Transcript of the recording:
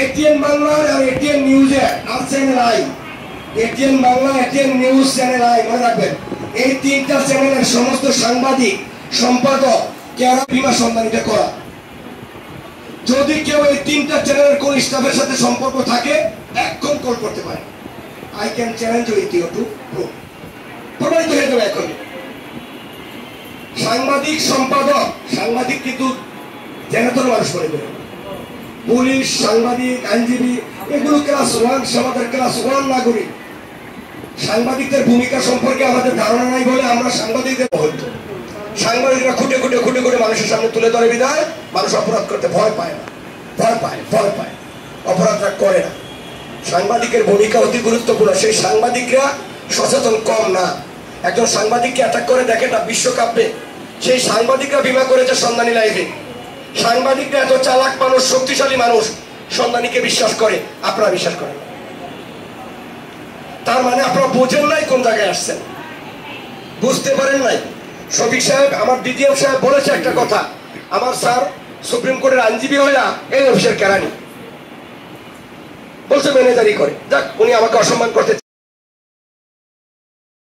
ATN Bangla আর ATN নিউজে আর channel I, ATN Bangla, ATN news channel I, মনে রাখবেন এই তিনটা চ্যানেলের সমস্ত সাংবাদিক সম্পাদক যারা বিমা সন্ধানীটা করা। যদি কেউ এই তিনটা চ্যানেলের কোন স্টাফের সাথে সম্পর্ক থাকে এখন কল করতে পারে। I can challenge with you to prove, প্রমাণিত হয়ে যাবে এখন। সাংবাদিক সম্পাদক, সাংবাদিক কিন্তু জেনাতন মানুষ মনে করে, পুলিশ, সাংবাদিক, আইনজীবী এগুলো ক্লাস 1, সমাজের ক্লাস 1 নাগরিক। সাংবাদিকদের ভূমিকা সম্পর্কে আমাদের ধারণা নাই বলে আমরা সাংবাদিকদের বলতো। সাংবাদিকরা খুঁটে খুঁটে খুঁটে খুঁটে মানুষের সামনে তুলে ধরে বিধায় মানুষ অপরাধ করতে ভয় পায় না, ভয় পায়, অপরাধটা করে না। সাংবাদিকের ভূমিকা অতি গুরুত্বপূর্ণ। সেই সাংবাদিকরা সচেতন কম না। একজন সাংবাদিককে অ্যাটাক করে দেখে না বিশ্বকাপে, সেই সাংবাদিকরা বিমা করেছে সন্ধানী লাইভে। সাংবাদিকরা এত চালাক মানুষ, শক্তিশালী মানুষ, সন্ধানীকে বিশ্বাস করে, আপনারা বিশ্বাস করেন। তার মানে আপনারা বোঝেন নাই কোন জায়গায় আসছেন, বুঝতে পারেন নাই। শফিক সাহেব, আমার ডিজিএম সাহেব বলেছে একটা কথা, আমার স্যার সুপ্রিম কোর্টের আইনজীবী হইয়া এই অফিসের কেরানি বলছে ম্যানেজারি করে। যাক, উনি আমাকে অসম্মান করতে